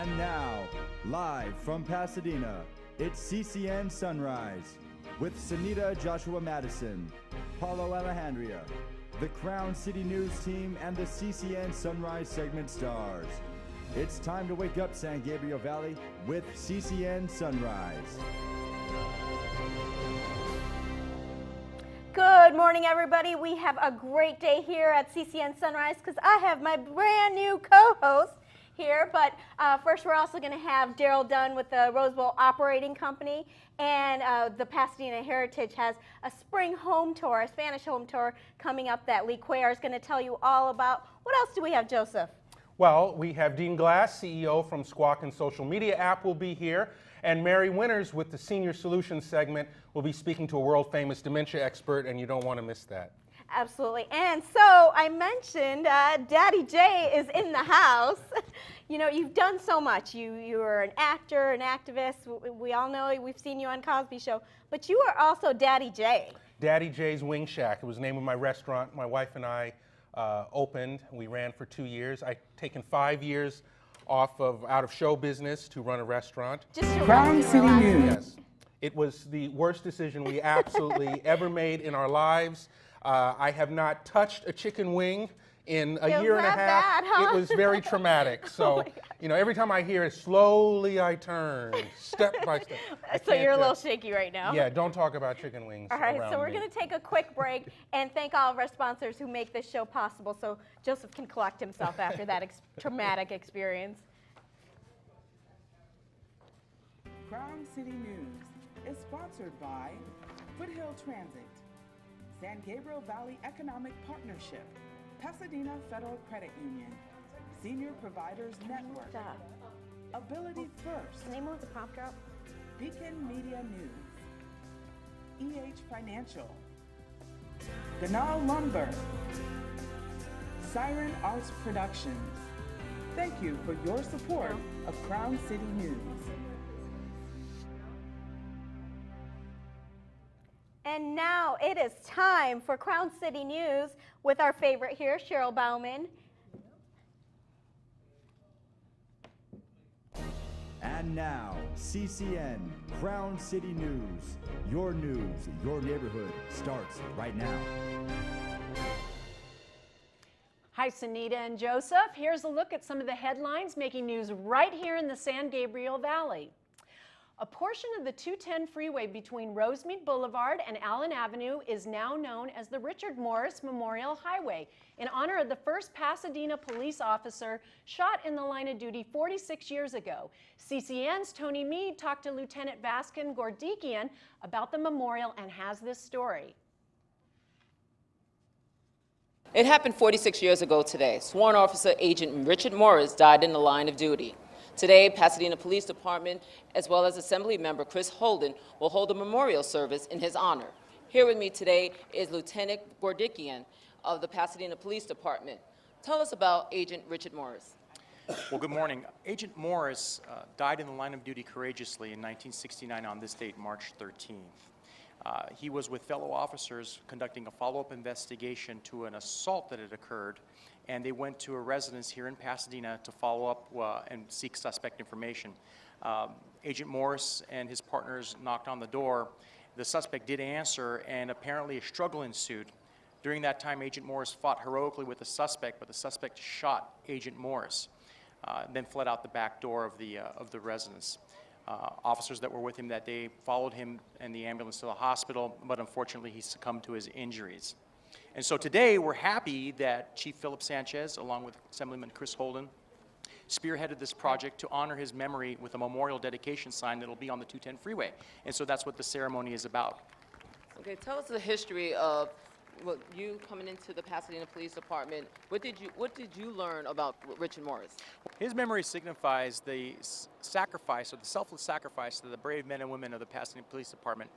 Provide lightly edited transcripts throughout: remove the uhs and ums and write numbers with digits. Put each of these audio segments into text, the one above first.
And now, live from Pasadena, it's CCN Sunrise with Sunita Joshua Madison, Paulo Alejandria, the Crown City News team, and the CCN Sunrise segment stars. It's time to wake up San Gabriel Valley with CCN Sunrise. Good morning, everybody. We have a great day here at CCN Sunrise because I have my brand new co-host here. But first, we're also going to have Daryl Dunn with the Rose Bowl Operating Company. And the Pasadena Heritage has a spring home tour, a Spanish home tour coming up that Lee Cuellar is going to tell you all about. What else do we have, Joseph? Well, we have Dean Glass, CEO from Squawk and Social Media app, will be here. And Mary Winters with the Senior Solutions segment will be speaking to a world-famous dementia expert, and you don't want to miss that. Absolutely. And so I mentioned Daddy J is in the house. You know, you've done so much. You are an actor, an activist. We all know we've seen you on Cosby Show. But you are also Daddy J. Daddy J's Wing Shack. It was the name of my restaurant. My wife and I opened. We ran for 2 years. I've taken 5 years out of show business to run a restaurant. Crown City News. Yes. It was the worst decision we absolutely ever made in our lives. I have not touched a chicken wing in a year and a half. Bad, huh? It was very traumatic. So, you know, every time I hear it, slowly I turn, step by step. So you're a little shaky right now. Yeah, don't talk about chicken wings. All right, so we're going to take a quick break and thank all of our sponsors who make this show possible so Joseph can collect himself after that traumatic experience. Crown City News is sponsored by Foothill Transit, San Gabriel Valley Economic Partnership, Pasadena Federal Credit Union, Senior Providers Network, Ability First, Can they move the prompt drop? Beacon Media News, EH Financial, Ganal Lumber, Siren Arts Productions. Thank you for your support of Crown City News. And now it is time for Crown City News with our favorite here, Cheryl Bauman. And now, CCN, Crown City News. Your news, your neighborhood starts right now. Hi, Sunita and Joseph. Here's a look at some of the headlines making news right here in the San Gabriel Valley. A portion of the 210 freeway between Rosemead Boulevard and Allen Avenue is now known as the Richard Morris Memorial Highway in honor of the first Pasadena police officer shot in the line of duty 46 years ago. CCN's Tony Mead talked to Lieutenant Vaskin Gordikian about the memorial and has this story. It happened 46 years ago today. Sworn Officer Agent Richard Morris died in the line of duty. Today, Pasadena Police Department, as well as Assembly Member Chris Holden, will hold a memorial service in his honor. Here with me today is Lieutenant Gordikian of the Pasadena Police Department. Tell us about Agent Richard Morris. Well, good morning. Agent Morris died in the line of duty courageously in 1969 on this date, March 13th. He was with fellow officers conducting a follow-up investigation to an assault that had occurred, and they went to a residence here in Pasadena to follow up and seek suspect information. Agent Morris and his partners knocked on the door. The suspect did answer, and apparently a struggle ensued. During that time, Agent Morris fought heroically with the suspect, but the suspect shot Agent Morris, then fled out the back door of the residence. Officers that were with him that day followed him and the ambulance to the hospital, but unfortunately he succumbed to his injuries. And so today we're happy that Chief Philip Sanchez, along with Assemblyman Chris Holden, spearheaded this project to honor his memory with a memorial dedication sign that'll be on the 210 freeway. And so that's what the ceremony is about. Okay, tell us the history of you coming into the Pasadena Police Department. What did you learn about Richard Morris? His memory signifies the sacrifice, or the selfless sacrifice, that the brave men and women of the Pasadena Police Department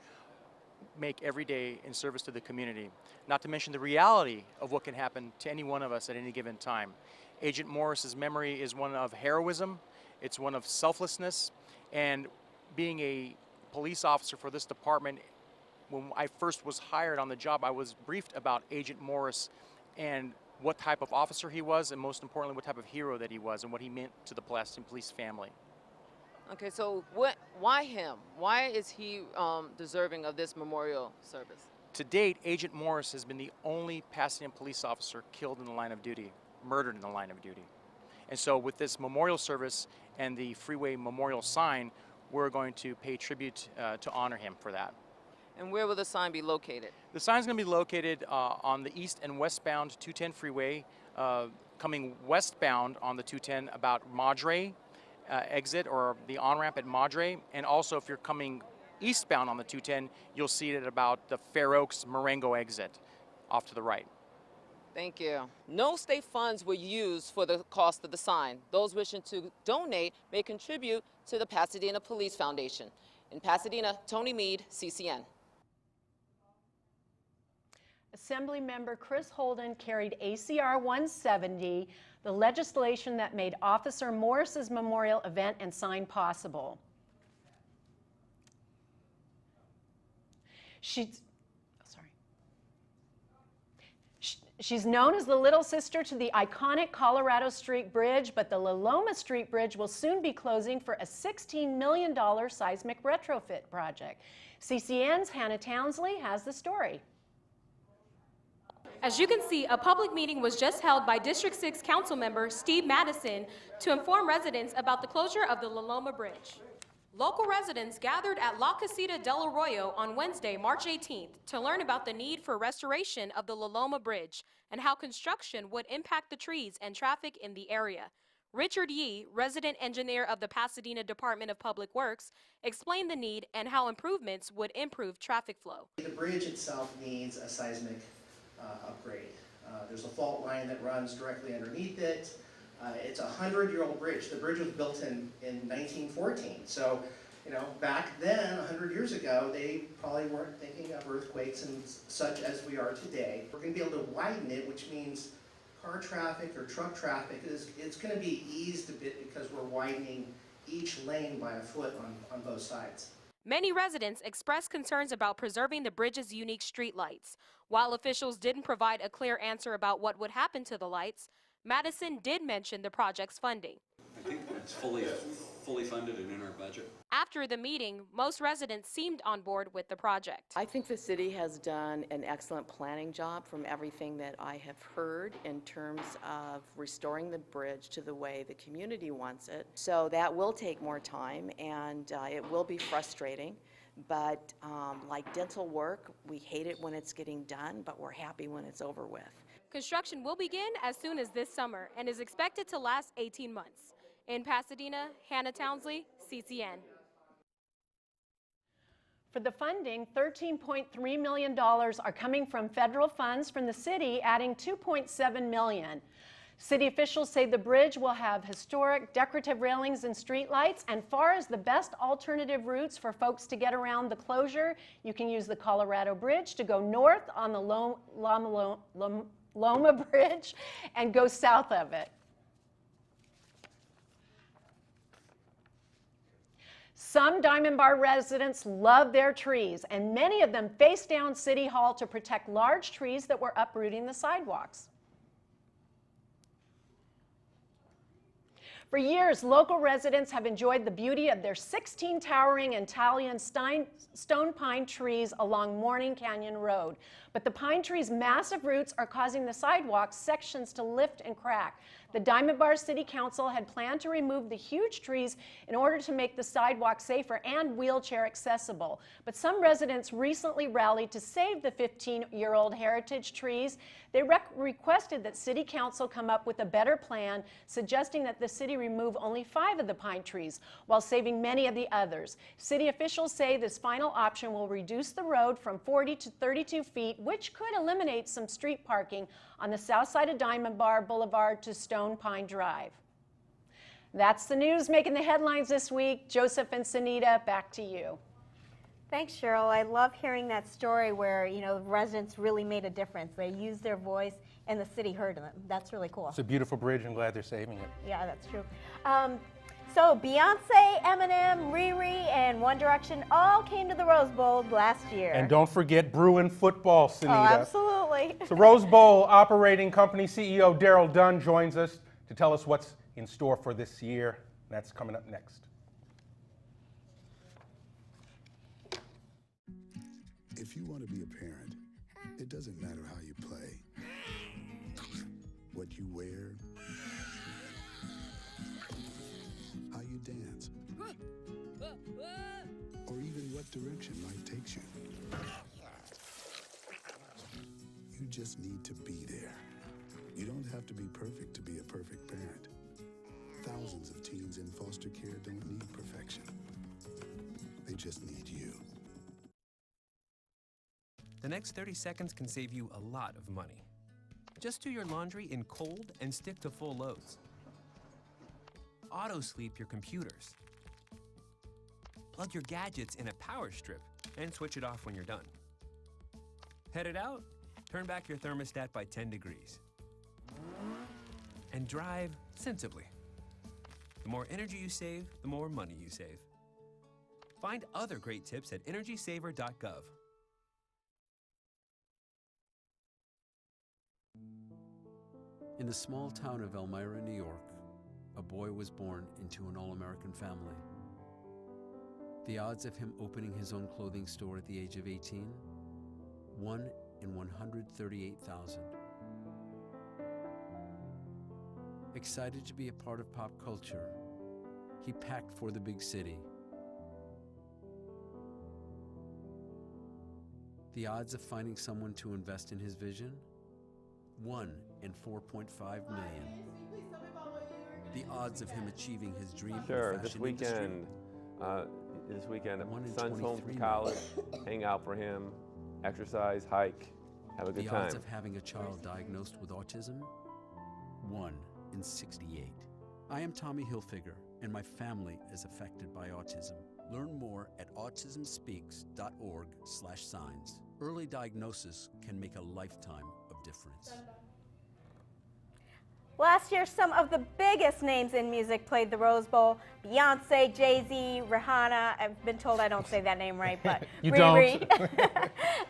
make every day in service to the community, not to mention the reality of what can happen to any one of us at any given time. Agent Morris's memory is one of heroism, it's one of selflessness, and being a police officer for this department, when I first was hired on the job, I was briefed about Agent Morris and what type of officer he was, and most importantly, what type of hero that he was and what he meant to the Pasadena police family. Okay, so why him? Why is he deserving of this memorial service? To date, Agent Morris has been the only Pasadena police officer killed in the line of duty, murdered in the line of duty. And so with this memorial service and the freeway memorial sign, we're going to pay tribute to honor him for that. And where will the sign be located? The sign's going to be located on the east and westbound 210 freeway, coming westbound on the 210 about Madre exit, or the on-ramp at Madre, and also if you're coming eastbound on the 210, you'll see it at about the Fair Oaks Marengo exit off to the right. Thank you. No state funds were used for the cost of the sign. Those wishing to donate may contribute to the Pasadena Police Foundation. In Pasadena, Tony Mead, CCN. Assemblymember Chris Holden carried ACR 170, the legislation that made Officer Morris's memorial event and sign possible. She's known as the little sister to the iconic Colorado Street Bridge, but the La Loma Street Bridge will soon be closing for a $16 million seismic retrofit project. CCN's Hannah Townsley has the story. As you can see, a public meeting was just held by District 6 Council member Steve Madison to inform residents about the closure of the La Loma Bridge. Local residents gathered at La Casita del Arroyo on Wednesday, March 18th, to learn about the need for restoration of the La Loma Bridge and how construction would impact the trees and traffic in the area. Richard Yee, resident engineer of the Pasadena Department of Public Works, explained the need and how improvements would improve traffic flow. The bridge itself needs a seismic upgrade. There's a fault line that runs directly underneath it. It's a 100-year-old bridge. The bridge was built in 1914. So, you know, back then, 100 years ago, they probably weren't thinking of earthquakes and such as we are today. We're going to be able to widen it, which means car traffic or truck traffic it's going to be eased a bit because we're widening each lane by a foot on both sides. Many residents expressed concerns about preserving the bridge's unique streetlights. While officials didn't provide a clear answer about what would happen to the lights, Madison did mention the project's funding. I think it's fully funded and in our budget. After the meeting, most residents seemed on board with the project. I think the city has done an excellent planning job from everything that I have heard in terms of restoring the bridge to the way the community wants it. So that will take more time, and it will be frustrating. But like dental work, we hate it when it's getting done, but we're happy when it's over with. Construction will begin as soon as this summer and is expected to last 18 months. In Pasadena, Hannah Townsley, CCN. For the funding, $13.3 million are coming from federal funds from the city, adding $2.7 million. City officials say the bridge will have historic decorative railings and streetlights, and far as the best alternative routes for folks to get around the closure, you can use the Colorado Bridge to go north on the Loma Bridge and go south of it. Some Diamond Bar residents love their trees, and many of them faced down City Hall to protect large trees that were uprooting the sidewalks. For years, local residents have enjoyed the beauty of their 16 towering Italian stone pine trees along Morning Canyon Road. But the pine trees' massive roots are causing the sidewalk sections to lift and crack. The Diamond Bar City Council had planned to remove the huge trees in order to make the sidewalk safer and wheelchair accessible. But some residents recently rallied to save the 15-year-old heritage trees. They requested that City Council come up with a better plan, suggesting that the city remove only 5 of the pine trees while saving many of the others. City officials say this final option will reduce the road from 40 to 32 feet, which could eliminate some street parking on the south side of Diamond Bar Boulevard to Stone Pine Drive. That's the news making the headlines this week. Joseph and Sunita, back to you. Thanks, Cheryl. I love hearing that story where, you know, residents really made a difference. They used their voice and the city heard them. That's really cool. It's a beautiful bridge. I'm glad they're saving it. Yeah, that's true. So Beyonce, Eminem, Riri, and One Direction all came to the Rose Bowl last year. And don't forget Bruin football, Sunita. Oh, absolutely. So Rose Bowl Operating Company CEO Daryl Dunn joins us to tell us what's in store for this year. That's coming up next. If you want to be a parent, it doesn't matter how you play, what you wear, how you dance, or even what direction life takes you. You just need to be there. You don't have to be perfect to be a perfect parent. Thousands of teens in foster care don't need perfection. They just need you. The next 30 seconds can save you a lot of money. Just do your laundry in cold and stick to full loads. Auto-sleep your computers. Plug your gadgets in a power strip and switch it off when you're done. Headed out? Turn back your thermostat by 10 degrees. And drive sensibly. The more energy you save, the more money you save. Find other great tips at energysaver.gov. In the small town of Elmira, New York, a boy was born into an all-American family. The odds of him opening his own clothing store at the age of 18? 1 in 138,000. Excited to be a part of pop culture, he packed for the big city. The odds of finding someone to invest in his vision? 1 in 4.5 million. The odds of him achieving his dream in the fashion industry? This weekend, son's home from college, hang out for him, exercise, hike, have a good time. The odds of having a child diagnosed with autism? 1 in 68. I am Tommy Hilfiger, and my family is affected by autism. Learn more at autismspeaks.org/signs. Early diagnosis can make a lifetime of difference. Last year, some of the biggest names in music played the Rose Bowl. Beyonce, Jay-Z, Rihanna, I've been told I don't say that name right, but You Riri,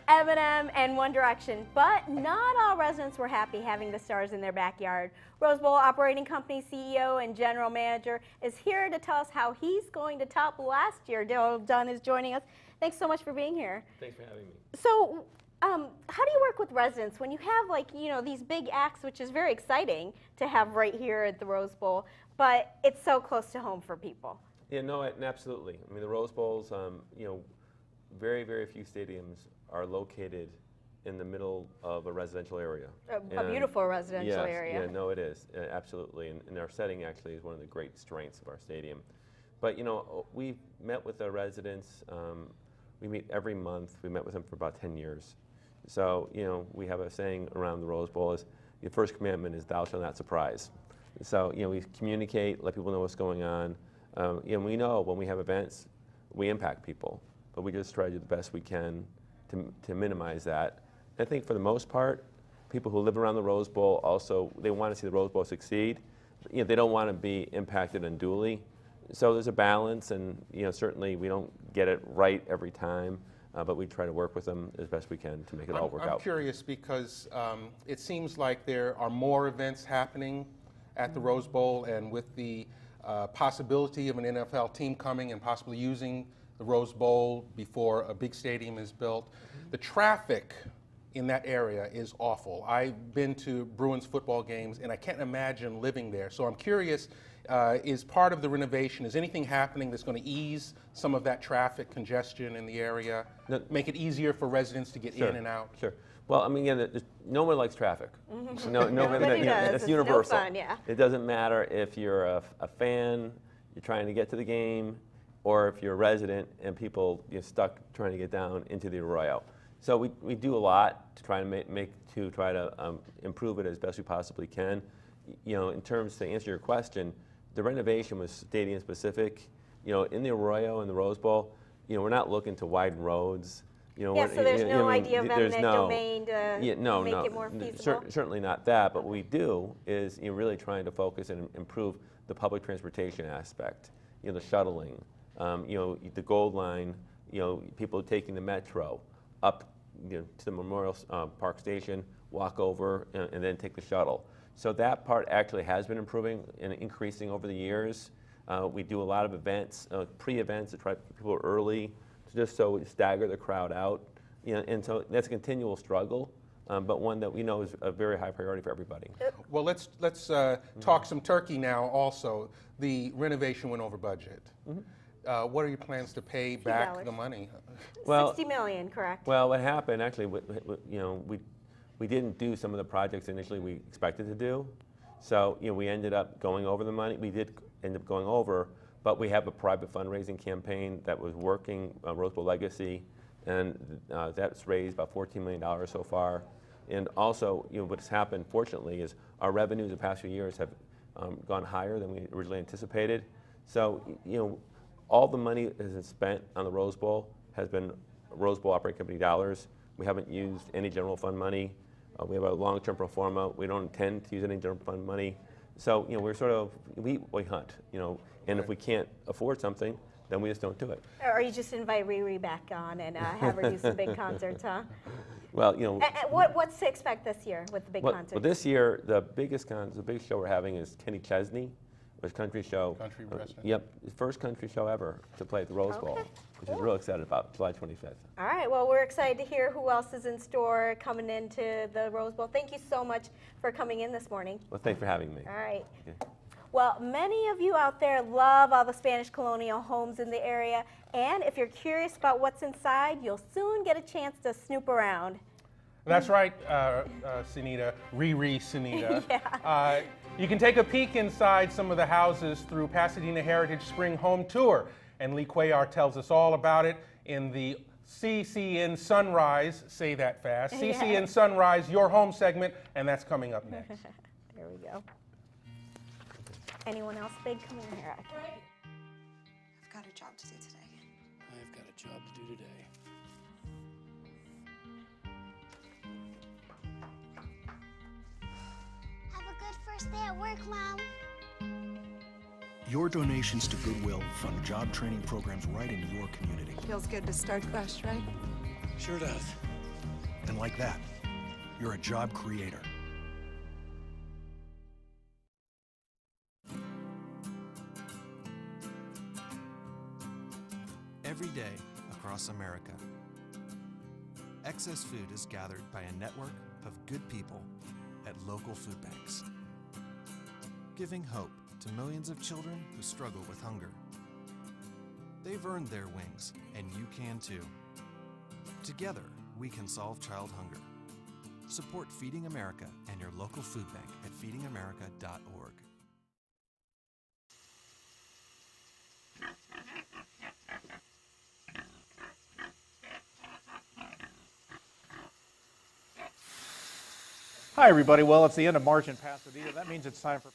Eminem, and One Direction. But not all residents were happy having the stars in their backyard. Rose Bowl Operating Company CEO and General Manager is here to tell us how he's going to top last year. Daryl Dunn is joining us. Thanks so much for being here. Thanks for having me. So, how do you work with residents when you have, like, you know, these big acts, which is very exciting to have right here at the Rose Bowl, but it's so close to home for people? Yeah, no, absolutely. I mean, the Rose Bowls, you know, very, very few stadiums are located in the middle of a residential area. A beautiful residential area. Yeah, no, it is, absolutely. And our setting actually is one of the great strengths of our stadium. But, you know, we've met with our residents. We meet every month. We met with them for about 10 years. So, you know, we have a saying around the Rose Bowl is, the first commandment is thou shalt not surprise. So, you know, we communicate, let people know what's going on. You know, we know when we have events, we impact people, but we just try to do the best we can to minimize that. And I think for the most part, people who live around the Rose Bowl also, they want to see the Rose Bowl succeed. You know, they don't want to be impacted unduly. So there's a balance, and, you know, certainly we don't get it right every time. But we try to work with them as best we can to make it all work out. I'm curious because it seems like there are more events happening at the Rose Bowl, and with the possibility of an NFL team coming and possibly using the Rose Bowl before a big stadium is built, the traffic in that area is awful. I've been to Bruins football games, and I can't imagine living there. So I'm curious, is part of the renovation, is anything happening that's going to ease some of that traffic congestion in the area, make it easier for residents to get in and out? Sure. Well, I mean, again, no one likes traffic. Mm-hmm. Nobody does. It's universal. No fun, yeah. It doesn't matter if you're a fan, you're trying to get to the game, or if you're a resident and people stuck trying to get down into the Arroyo. So we do a lot to try to improve it as best we possibly can. You know, in terms to answer your question, the renovation was stadium specific. You know, in the Arroyo and the Rose Bowl, you know, we're not looking to widen roads. You know, yeah, so there's no idea of eminent domain to make it more feasible? Certainly not that, but what we do is really trying to focus and improve the public transportation aspect. you know, the shuttling, you know, the Gold Line, you know, people taking the metro up, you know, to the Memorial Park Station, walk over, and then take the shuttle. So that part actually has been improving and increasing over the years. We do a lot of events, pre-events to try to get people early, just so we stagger the crowd out. You know, and so that's a continual struggle, but one that we know is a very high priority for everybody. Well, let's talk some turkey now also. The renovation went over budget. What are your plans to pay back the money? Well, $60 million, correct? Well, what happened actually, you know, we didn't do some of the projects initially we expected to do. So, you know, we ended up going over the money. We did end up going over, but we have a private fundraising campaign that was working, Rose Bowl Legacy, and that's raised about $14 million so far. And also, you know, what's happened, fortunately, is our revenues the past few years have gone higher than we originally anticipated. So, you know, all the money that has been spent on the Rose Bowl has been Rose Bowl Operating Company dollars. We haven't used any general fund money. We have a long-term pro forma. We don't intend to use any general fund money. So, you know, we're sort of, we hunt, you know, and if we can't afford something, then we just don't do it. Or you just invite Riri back on and have her do some big concerts, huh? Well, you know. What's to expect this year with the big concerts? Well, this year, the biggest show we're having is Kenny Chesney, which country show. Country western. Yep, the first country show ever to play at the Rose Bowl, which we're real excited about, July 25th. All right, well, we're excited to hear who else is in store coming into the Rose Bowl. Thank you so much for coming in this morning. Well, thanks for having me. All right. Okay. Well, many of you out there love all the Spanish colonial homes in the area, and if you're curious about what's inside, you'll soon get a chance to snoop around. That's right, Sunita, Sunita. Yeah. You can take a peek inside some of the houses through Pasadena Heritage Spring Home Tour, and Lee Cuellar tells us all about it in the Ccn Sunrise, say that fast, Ccn Sunrise, Your Home segment, and that's coming up next. There we go. Anyone else big coming here? I've got a job to do today. I've got a job to do today. Have a good first day at work, Mom. Your donations to Goodwill fund job training programs right into your community. Feels good to start fresh, right? Sure does. And like that, you're a job creator. Every day across America, excess food is gathered by a network of good people at local food banks, giving hope to millions of children who struggle with hunger. They've earned their wings, and you can too. Together, we can solve child hunger. Support Feeding America and your local food bank at feedingamerica.org. Hi, everybody. Well, it's the end of March in Pasadena. That means it's time for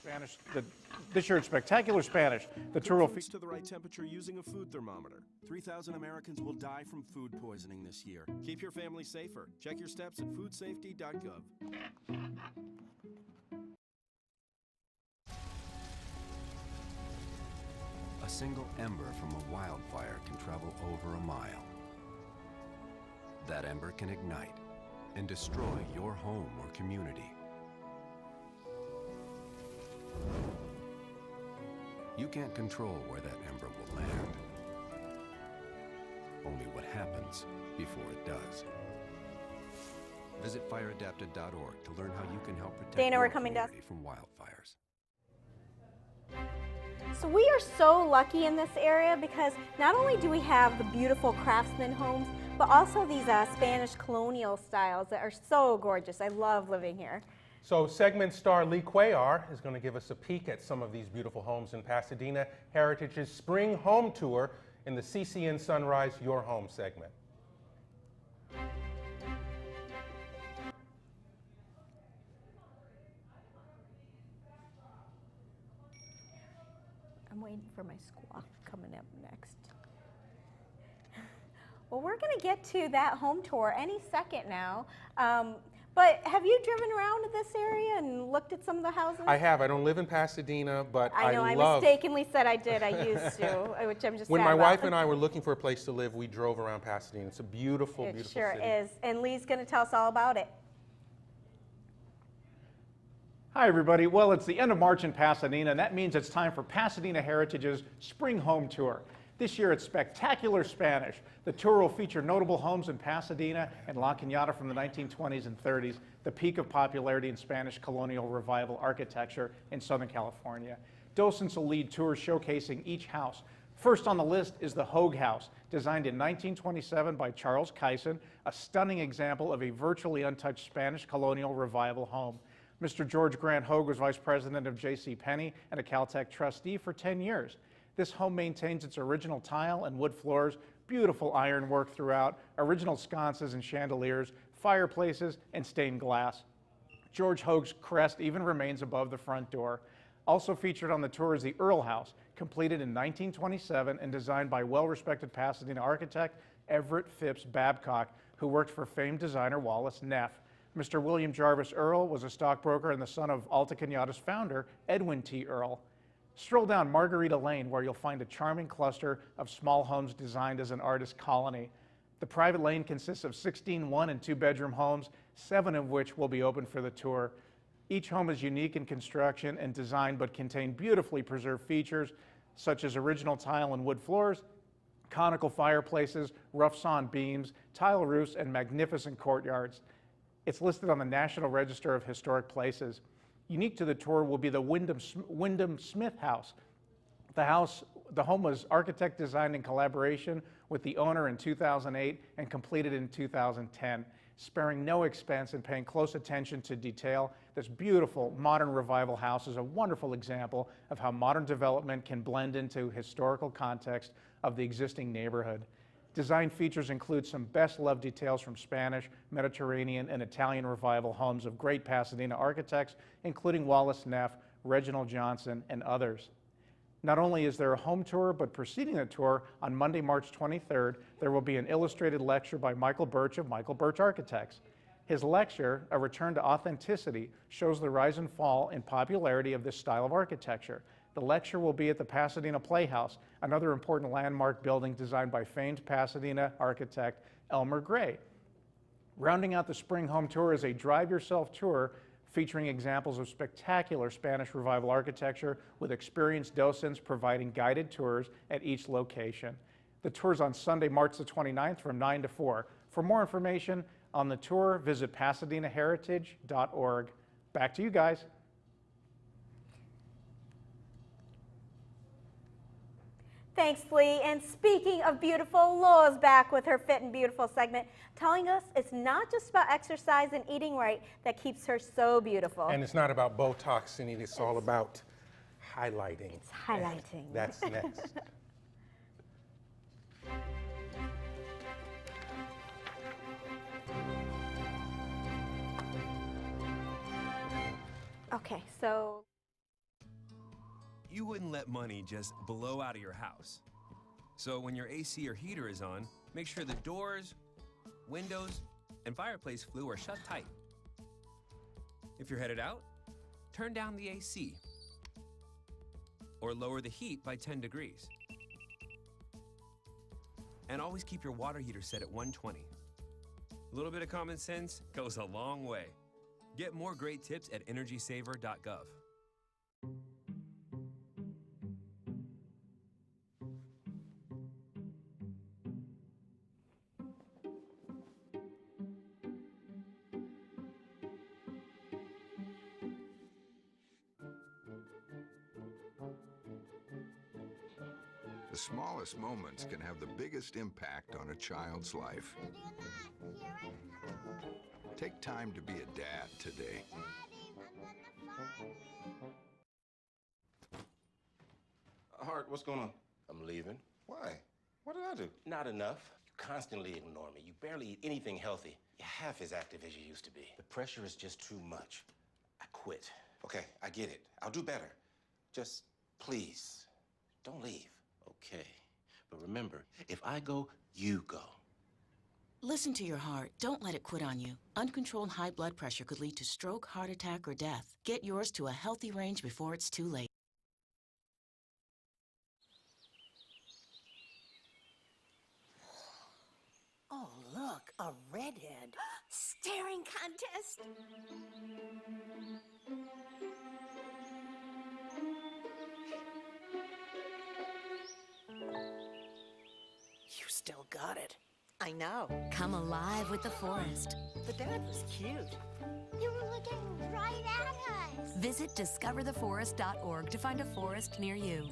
Spanish. This year it's Spectacular Spanish. The tour will feature to the right temperature using a food thermometer. 3,000 Americans will die from food poisoning this year. Keep your family safer. Check your steps at foodsafety.gov. A single ember from a wildfire can travel over a mile. That ember can ignite and destroy your home or community. You can't control where that ember will land. Only what happens before it does. Visit fireadapted.org to learn how you can help protect Dana, your we're coming down. community from wildfires. So we are so lucky in this area because not only do we have the beautiful craftsman homes, but also these Spanish colonial styles that are so gorgeous. I love living here. So segment star Lee Cuellar is going to give us a peek at some of these beautiful homes in Pasadena Heritage's Spring Home Tour in the Ccn Sunrise Your Home segment. I'm waiting for my squawk coming up next. Well, we're going to get to that home tour any second now. But have you driven around to this area and looked at some of the houses? I have. I don't live in Pasadena, but I know, I love... mistakenly said I did. I used to, which I'm just When sad my about. wife and I were looking for a place to live, we drove around Pasadena. It's a beautiful, It beautiful sure city. is. And Lee's going to tell us all about it. Hi, everybody. Well, it's the end of March in Pasadena, and that means it's time for Pasadena Heritage's Spring Home Tour. This year, it's Spectacular Spanish. The tour will feature notable homes in Pasadena and La Cañada from the 1920s and 30s, the peak of popularity in Spanish colonial revival architecture in Southern California. Docents will lead tours showcasing each house. First on the list is the Hogue House, designed in 1927 by Charles Kyson, a stunning example of a virtually untouched Spanish colonial revival home. Mr. George Grant Hogue was vice president of J.C. Penney and a Caltech trustee for 10 years. This home maintains its original tile and wood floors, beautiful ironwork throughout, original sconces and chandeliers, fireplaces, and stained glass. George Hogue's crest even remains above the front door. Also featured on the tour is the Earl House, completed in 1927 and designed by well-respected Pasadena architect Everett Phipps Babcock, who worked for famed designer Wallace Neff. Mr. William Jarvis Earl was a stockbroker and the son of Alta Cañada's founder, Edwin T. Earl. Stroll down Margarita Lane, where you'll find a charming cluster of small homes designed as an artist colony. The private lane consists of 16 one- and two-bedroom homes, 7 of which will be open for the tour. Each home is unique in construction and design, but contain beautifully preserved features such as original tile and wood floors, conical fireplaces, rough sawn beams, tile roofs, and magnificent courtyards. It's listed on the National Register of Historic Places. Unique to the tour will be the Wyndham Smith House. The home was architect designed in collaboration with the owner in 2008 and completed in 2010. Sparing no expense and paying close attention to detail, this beautiful modern revival house is a wonderful example of how modern development can blend into historical context of the existing neighborhood. Design features include some best-loved details from Spanish, Mediterranean, and Italian revival homes of great Pasadena architects, including Wallace Neff, Reginald Johnson, and others. Not only is there a home tour, but preceding the tour, on Monday, March 23rd, there will be an illustrated lecture by Michael Birch of Michael Birch Architects. His lecture, A Return to Authenticity, shows the rise and fall in popularity of this style of architecture. The lecture will be at the Pasadena Playhouse, another important landmark building designed by famed Pasadena architect Elmer Gray. Rounding out the Spring Home Tour is a drive-yourself tour featuring examples of spectacular Spanish Revival architecture with experienced docents providing guided tours at each location. The tour's on Sunday, March the 29th from 9 to 4. For more information on the tour, visit PasadenaHeritage.org. Back to you guys. Thanks, Lee. And speaking of beautiful, Laura's back with her Fit and Beautiful segment, telling us it's not just about exercise and eating right that keeps her so beautiful. And it's not about Botox, Cindy. It's all about highlighting. It's highlighting. That's next. Okay, so You wouldn't let money just blow out of your house. So when your AC or heater is on, make sure the doors, windows, and fireplace flue are shut tight. If you're headed out, turn down the AC or lower the heat by 10 degrees. And always keep your water heater set at 120. A little bit of common sense goes a long way. Get more great tips at energysaver.gov. The smallest moments can have the biggest impact on a child's life. Take time to be a dad today. Hart, what's going on? I'm leaving. Why? What did I do? Not enough. You constantly ignore me. You barely eat anything healthy. You're half as active as you used to be. The pressure is just too much. I quit. Okay, I get it. I'll do better. Just, please, don't leave. Okay. But remember, if I go, you go. Listen to your heart. Don't let it quit on you. Uncontrolled high blood pressure could lead to stroke, heart attack, or death. Get yours to a healthy range before it's too late. Oh, look, a redhead. Staring contest. You still got it. I know. Come alive with the forest. The dad was cute. You were looking right at us. Visit discovertheforest.org to find a forest near you.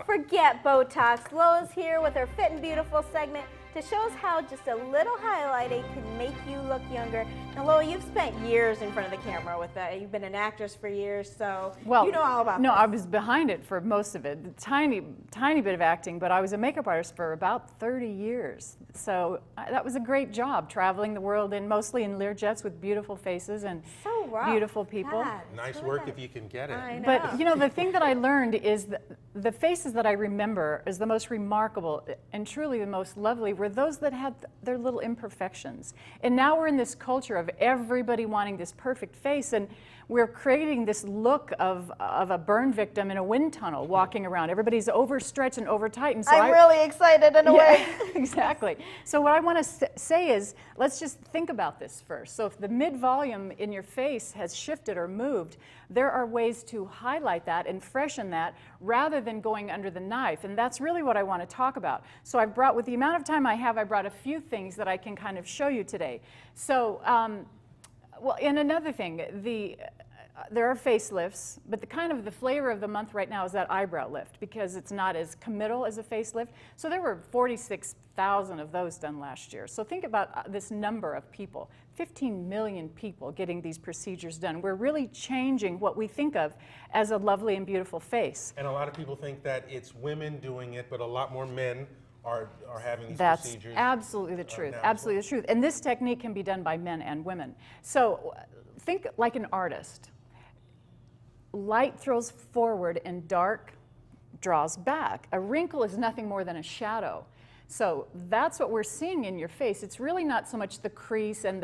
Forget Botox. Lois here with her Fit and Beautiful segment to show us how just a little highlighting can make you look younger. Now, Lois, you've spent years in front of the camera with that. You've been an actress for years, so you know all about no, this. I was behind it for most of it. Tiny bit of acting, but I was a makeup artist for about 30 years. So that was a great job, traveling the world mostly in Learjets with beautiful faces and beautiful people. Nice work if you can get it. I know. But you know, the thing that I learned is that the faces that I remember as the most remarkable and truly the most lovely were those that had their little imperfections. And now we're in this culture of everybody wanting this perfect face, and we're creating this look of a burn victim in a wind tunnel walking around. Everybody's overstretched and overtightened. So I'm really excited in a way. Exactly. So what I want to say is, let's just think about this first. So if the mid-volume in your face has shifted or moved, there are ways to highlight that and freshen that rather than going under the knife. And that's really what I want to talk about. So I've brought, with the amount of time I have, I brought a few things that I can kind of show you today. So, well, and another thing, there are facelifts, but the flavor of the month right now is that eyebrow lift because it's not as committal as a facelift. So there were 46,000 of those done last year. So think about this number of people, 15 million people getting these procedures done. We're really changing what we think of as a lovely and beautiful face. And a lot of people think that it's women doing it, but a lot more men are having these That's procedures. absolutely the truth, absolutely the truth. And this technique can be done by men and women. So think like an artist. Light throws forward and dark draws back. A wrinkle is nothing more than a shadow. So that's what we're seeing in your face. It's really not so much the crease and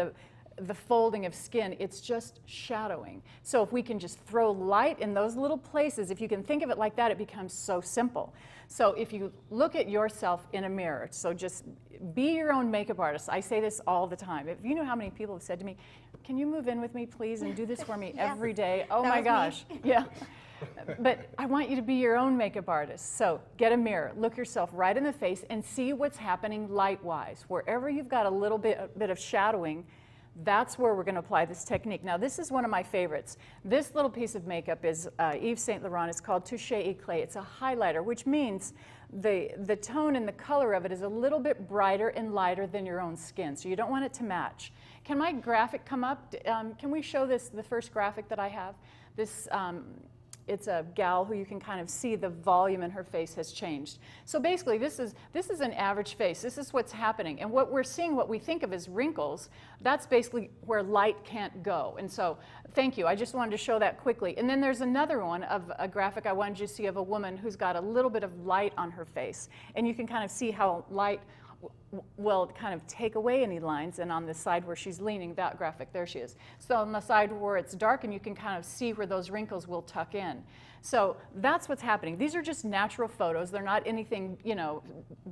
the folding of skin, it's just shadowing. So if we can just throw light in those little places, if you can think of it like that, it becomes so simple. So if you look at yourself in a mirror, so just be your own makeup artist. I say this all the time. If you know how many people have said to me, can you move in with me, please, and do this for me every day? Oh my gosh, yeah. But I want you to be your own makeup artist. So get a mirror, look yourself right in the face, and see what's happening light-wise. Wherever you've got a little bit of shadowing, that's where we're going to apply this technique. Now, this is one of my favorites. This little piece of makeup is Yves Saint Laurent. It's called Touche Eclat. It's a highlighter, which means the tone and the color of it is a little bit brighter and lighter than your own skin, so you don't want it to match. Can my graphic come up? Can we show this, the first graphic that I have? This, it's a gal who you can kind of see the volume in her face has changed. So basically, this is an average face. This is what's happening. And what we're seeing, what we think of as wrinkles, that's basically where light can't go. And so, thank you. I just wanted to show that quickly. And then there's another one of a graphic I wanted you to see of a woman who's got a little bit of light on her face. And you can kind of see how light will kind of take away any lines, and on the side where she's leaning, that graphic, there she is. So on the side where it's dark, and you can kind of see where those wrinkles will tuck in. So that's what's happening. These are just natural photos. They're not anything, you know,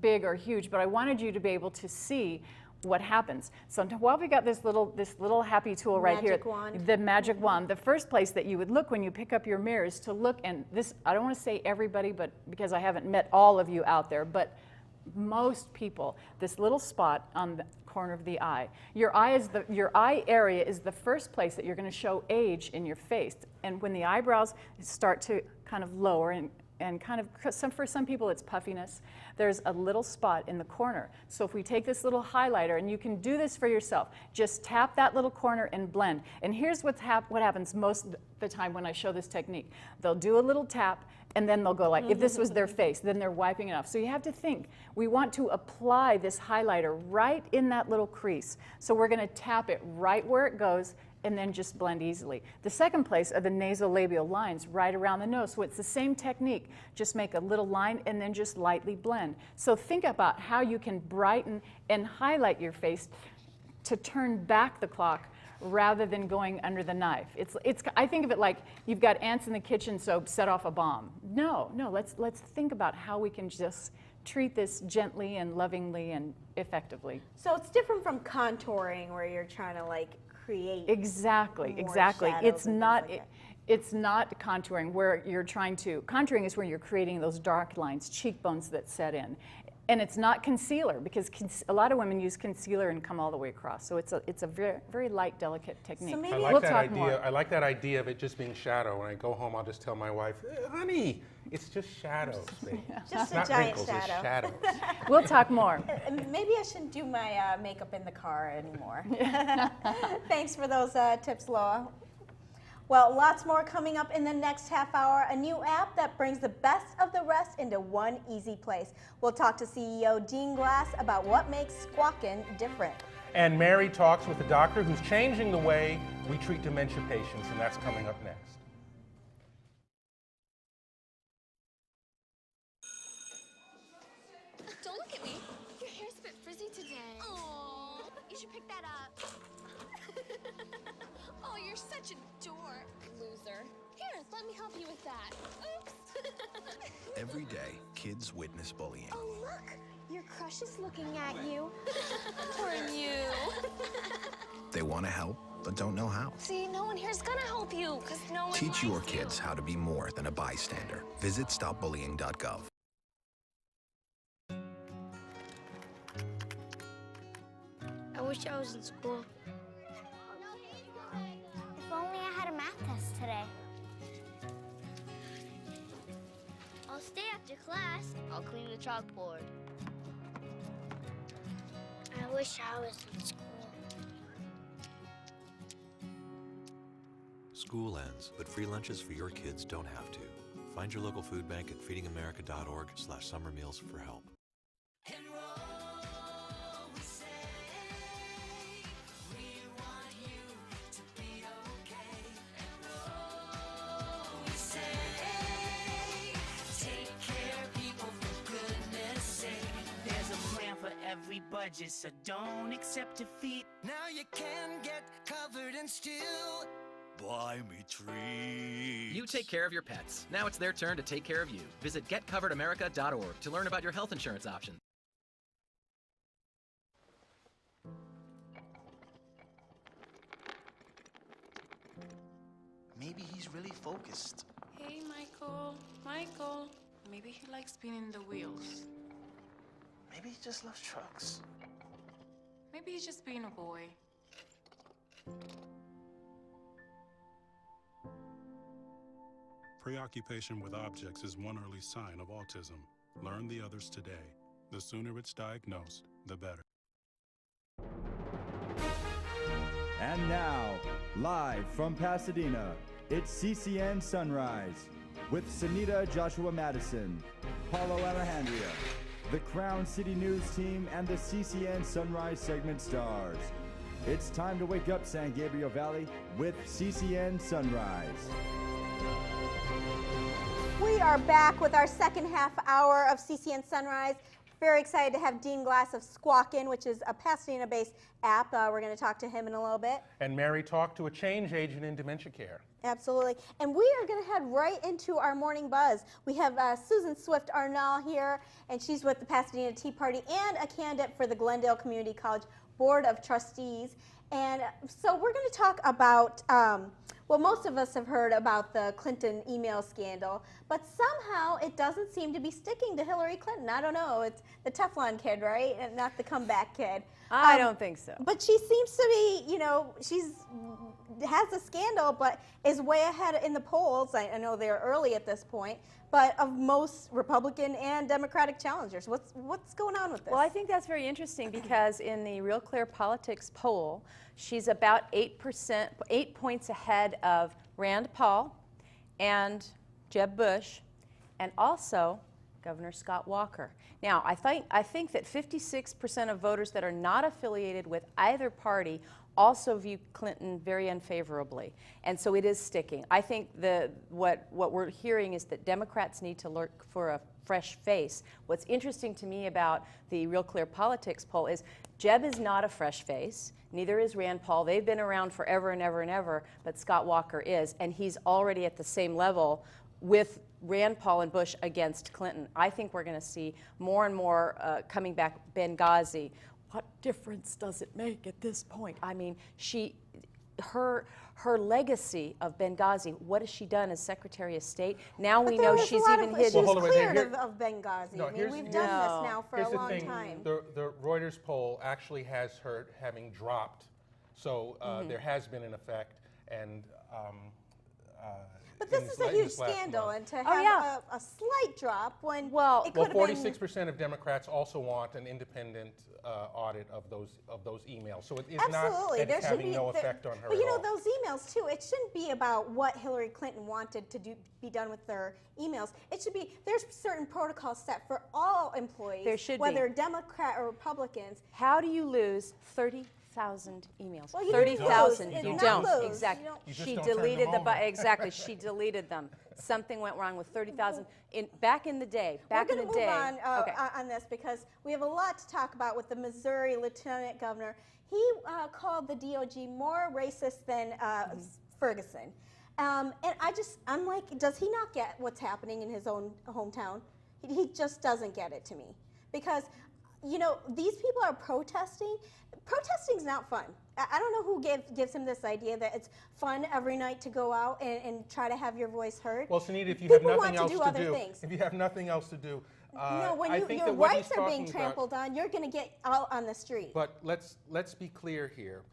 big or huge, but I wanted you to be able to see what happens. So while we got this little happy tool right here, the magic wand, the first place that you would look when you pick up your mirror is to look, and this, I don't want to say everybody, but because I haven't met all of you out there, but most people, this little spot on the corner of the eye. Your eye area is the first place that you're going to show age in your face. And when the eyebrows start to kind of lower and kind of, for some people it's puffiness, there's a little spot in the corner. So if we take this little highlighter, and you can do this for yourself, just tap that little corner and blend. And here's what happens most of the time when I show this technique. They'll do a little tap, and then they'll go like, if this was their face, then they're wiping it off. So you have to think, we want to apply this highlighter right in that little crease. So we're going to tap it right where it goes and then just blend easily. The second place are the nasolabial lines right around the nose. So it's the same technique. Just make a little line and then just lightly blend. So think about how you can brighten and highlight your face to turn back the clock rather than going under the knife. I think of it like you've got ants in the kitchen, so set off a bomb. No, let's think about how we can just treat this gently and lovingly and effectively. So it's different from contouring where you're trying to like create. Exactly. It's not contouring where you're trying to, contouring is where you're creating those dark lines, cheekbones that set in. And it's not concealer, because a lot of women use concealer and come all the way across. So it's a very, very light, delicate technique. So maybe we'll talk more. I like that idea of it just being shadow. When I go home, I'll just tell my wife, honey, it's just shadows, babe. Just it's a giant wrinkles, shadow. It's shadows. We'll talk more. Maybe I shouldn't do my makeup in the car anymore. Thanks for those tips, Loa. Well, lots more coming up in the next half hour. A new app that brings the best of the rest into one easy place. We'll talk to CEO Dean Glass about what makes squawking different. And Mary talks with a doctor who's changing the way we treat dementia patients, and that's coming up next. Don't look at me. Your hair's a bit frizzy today. Oh, you should pick that up. Oh, you're such a dork, loser. Here, let me help you with that. Oops. Every day, kids witness bullying. Oh, look. Your crush is looking at you. Poor you. They want to help, but don't know how. See, no one here's gonna help you, because no one Teach your likes you. kids how to be more than a bystander. Visit stopbullying.gov. I wish I was in school. If only I had a math test today. I'll stay after class. I'll clean the chalkboard. I wish I was in school. School ends, but free lunches for your kids don't have to. Find your local food bank at feedingamerica.org/summermeals for help. Every budget, so don't accept defeat. Now you can get covered and still buy me treats. You take care of your pets. Now it's their turn to take care of you. Visit getcoveredamerica.org to learn about your health insurance options. Maybe he's really focused. Hey, Michael. Michael. Maybe he likes spinning the wheels. Maybe he just loves trucks. Maybe he's just being a boy. Preoccupation with objects is one early sign of autism. Learn the others today. The sooner it's diagnosed, the better. And now, live from Pasadena, it's CCN Sunrise with Sunita Joshua Madison, Paulo Alejandria, the Crown City News team, and the CCN Sunrise segment stars. It's time to wake up San Gabriel Valley with CCN Sunrise. We are back with our second half hour of CCN Sunrise. Very excited to have Dean Glass of Squawkin', which is a Pasadena-based app. We're going to talk to him in a little bit. And Mary talked to a change agent in dementia care. Absolutely. And we are going to head right into our morning buzz. We have Susan Swift Arnall here, and she's with the Pasadena Tea Party and a candidate for the Glendale Community College Board of Trustees. And so we're going to talk about, well, most of us have heard about the Clinton email scandal, but somehow it doesn't seem to be sticking to Hillary Clinton. I don't know. It's the Teflon kid, right? And not the comeback kid. I don't think so. But she seems to be, you know, has a scandal, but is way ahead in the polls. I know they're early at this point, but of most Republican and Democratic challengers. What's going on with this? Well, I think that's very interesting because in the Real Clear Politics poll, she's about 8 points ahead of Rand Paul and Jeb Bush, and also Governor Scott Walker. Now, I think that 56% of voters that are not affiliated with either party also view Clinton very unfavorably, and so it is sticking. I think what we're hearing is that Democrats need to look for a fresh face. What's interesting to me about the Real Clear Politics poll is Jeb is not a fresh face, neither is Rand Paul. They've been around forever and ever and ever, but Scott Walker is, and he's already at the same level with Rand Paul and Bush against Clinton. I think we're going to see more and more coming back. Benghazi. What difference does it make at this point? I mean, her legacy of Benghazi, what has she done as Secretary of State? Now we know she's even hidden. She's cleared of Benghazi. No, I mean, we've done this now for a long time. The Reuters poll actually has her having dropped, so there has been an effect, and but this is a huge scandal, and to have a slight drop when it could have been. 46% of Democrats also want an independent audit of those emails. So it's absolutely not that it's having no effect on her. But you know, those emails too. It shouldn't be about what Hillary Clinton wanted to be done with their emails. It should be there's certain protocols set for all employees, there should whether Democrat or Republicans. How do you lose 30,000 emails? Well, 30,000. You don't. Lose. Exactly. She deleted exactly. She deleted them. Something went wrong with 30,000 back in the day. We're going to move on this because we have a lot to talk about with the Missouri Lieutenant Governor. He called the DOJ more racist than Ferguson. And I'm like, does he not get what's happening in his own hometown? He just doesn't get it to me. Because, you know, these people are protesting. Protesting's not fun. I don't know who gives him this idea that it's fun every night to go out and try to have your voice heard. Well, Sunita, if you people have nothing else to do, if you have nothing else to do, no, when I think your that what rights he's are being talking trampled on, you're going to get out on the street. But let's be clear here.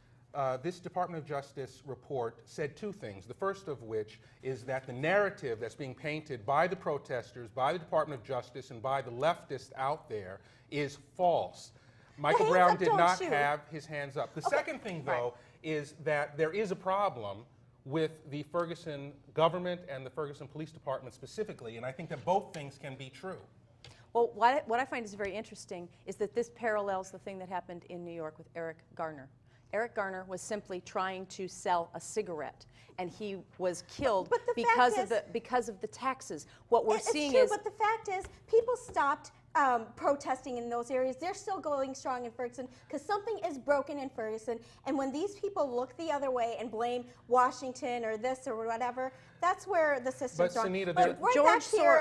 This Department of Justice report said two things. The first of which is that the narrative that's being painted by the protesters, by the Department of Justice, and by the leftists out there is false. Michael Brown did not have his hands up. The second thing, though, is that there is a problem with the Ferguson government and the Ferguson Police Department specifically, and I think that both things can be true. Well, what I find is very interesting is that this parallels the thing that happened in New York with Eric Garner. Eric Garner was simply trying to sell a cigarette, and he was killed because of the taxes. What we're seeing is, but the fact is, people stopped protesting in those areas. They're still going strong in Ferguson because something is broken in Ferguson. And when these people look the other way and blame Washington or this or whatever, that's where the system's wrong. Sunita, but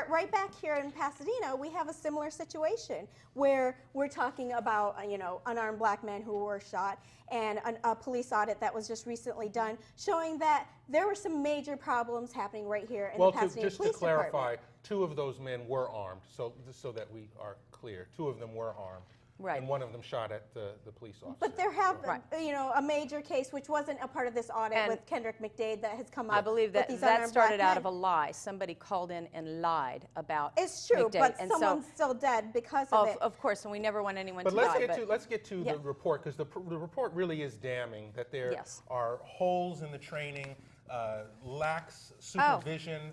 right back here in Pasadena, we have a similar situation where we're talking about unarmed black men who were shot, and a police audit that was just recently done showing that there were some major problems happening right here in the Pasadena Police just to clarify, Department. 2 of those men were armed, so that we are clear. 2 of them were armed. Right. And one of them shot at the police officer. But there have been, a major case which wasn't a part of this audit with Kendrick McDade that has come up. I believe that started out of a lie. Somebody called in and lied about It's true, McDade. but someone's still dead because of it. Of course, and we never want anyone to die. But let's get to the report, because the report really is damning, that there are holes in the training, lax supervision,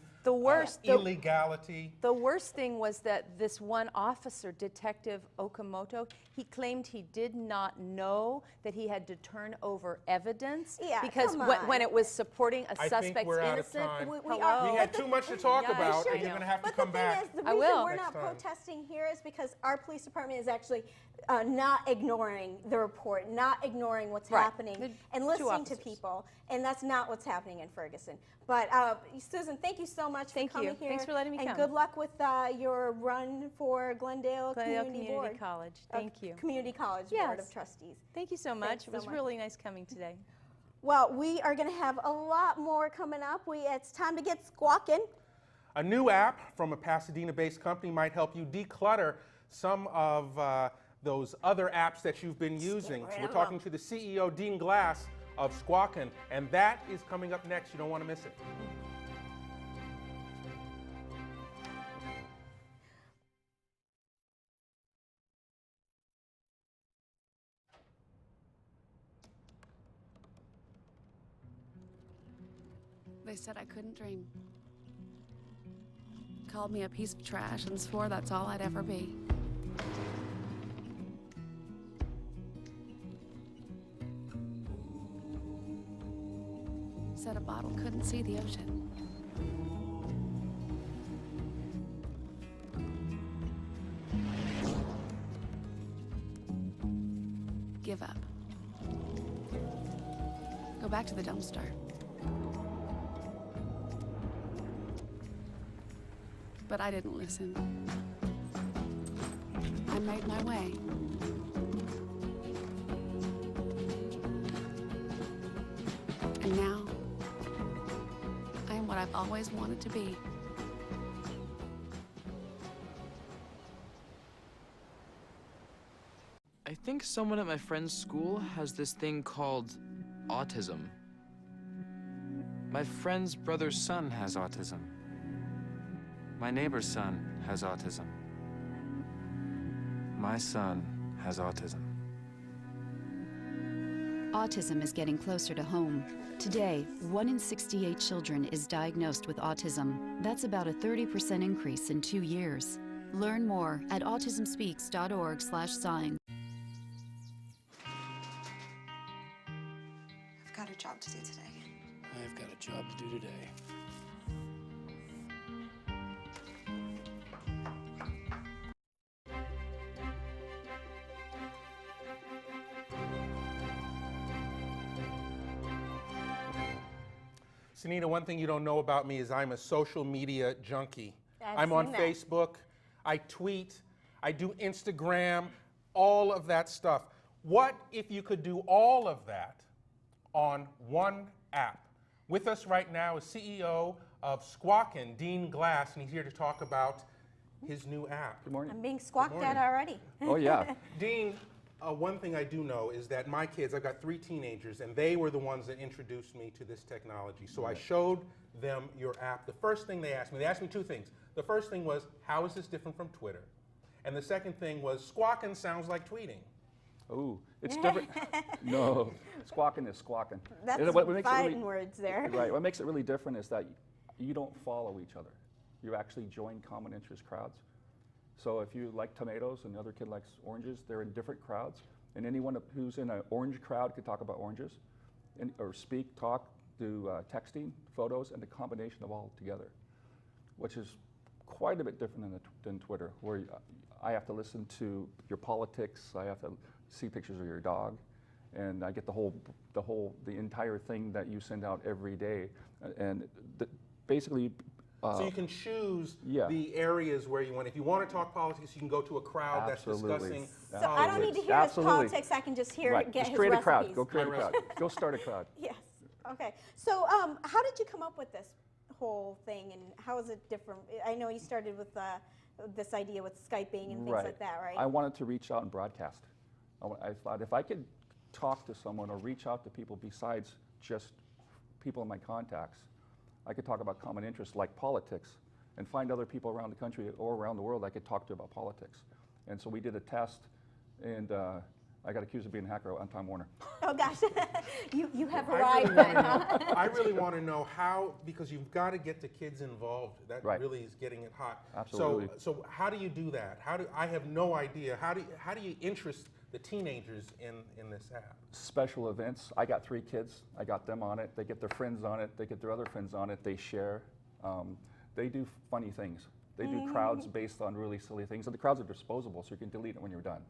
illegality. The worst thing was that this one officer, Detective Okamoto, he claimed he did not know that he had to turn over evidence because when it was supporting a suspect's innocent. We had too much to talk about, and you're going to have to come back. The reason we're not protesting here is because our police department is actually not ignoring the report, not ignoring what's happening, and listening to people. And that's not what's happening in Ferguson. But Susan, thank you so much for coming here. Thanks for letting me come. And good luck with your run for Glendale Community College. Thank you. Community College Board of Trustees. Thank you so much. It was really nice coming today. Well, we are going to have a lot more coming up. It's time to get squawking. A new app from a Pasadena-based company might help you declutter some of those other apps that you've been using. So we're talking to the CEO, Dean Glass, of Squawkin', and that is coming up next. You don't want to miss it. They said I couldn't dream. called me a piece of trash and swore that's all I'd ever be. Said a bottle couldn't see the ocean. Give up. Go back to the dumpster. But I didn't listen. I made my way. And now, I am what I've always wanted to be. I think someone at my friend's school has this thing called autism. My friend's brother's son has autism. My neighbor's son has autism. My son has autism. Autism is getting closer to home. Today, 1 in 68 children is diagnosed with autism. That's about a 30% increase in 2 years. Learn more at autismspeaks.org/sign. I've got a job to do today. I've got a job to do today. Sunita, one thing you don't know about me is I'm a social media junkie. I'm on seen that. Facebook, I tweet, I do Instagram, all of that stuff. What if you could do all of that on one app? With us right now is CEO of Squawkin', Dean Glass, and he's here to talk about his new app. Good morning. I'm being squawked at already. Oh, yeah. Dean, one thing I do know is that my kids, I've got 3 teenagers, and they were the ones that introduced me to this technology. So I showed them your app. The first thing they asked me 2 things. The first thing was, how is this different from Twitter? And the second thing was, squawking sounds like tweeting. Oh, it's different. No, squawking is squawking. That's fighting words there. Right, what makes it really different is that you don't follow each other. You actually join common interest crowds. So if you like tomatoes and the other kid likes oranges, they're in different crowds. And anyone who's in an orange crowd could talk about oranges, or speak, talk, do texting, photos, and the combination of all together, which is quite a bit different than Twitter, where I have to listen to your politics, I have to see pictures of your dog, and I get the entire thing that you send out every day. And basically, so you can choose the areas where you want. If you want to talk politics, you can go to a crowd that's discussing So I don't need to hear his politics, I can just hear get his create recipes. a crowd. Go create a crowd. Go start a crowd. Yes. Okay. So how did you come up with this whole thing, and how is it different? I know you started with this idea with Skyping and things like that, right? I wanted to reach out and broadcast. I thought if I could talk to someone or reach out to people besides just people in my contacts, I could talk about common interests like politics and find other people around the country or around the world I could talk to about politics. And so we did a test, and I got accused of being a hacker on Time Warner. Oh gosh, you have arrived then, huh? I really want to know how, because you've got to get the kids involved. That really is getting it hot. Absolutely. So how do you do that? I have no idea. How do you interest the teenagers in this app? Special events. I got 3 kids. I got them on it. They get their friends on it. They get their other friends on it. They share. They do funny things. They do crowds based on really silly things. And the crowds are disposable, so you can delete it when you're done.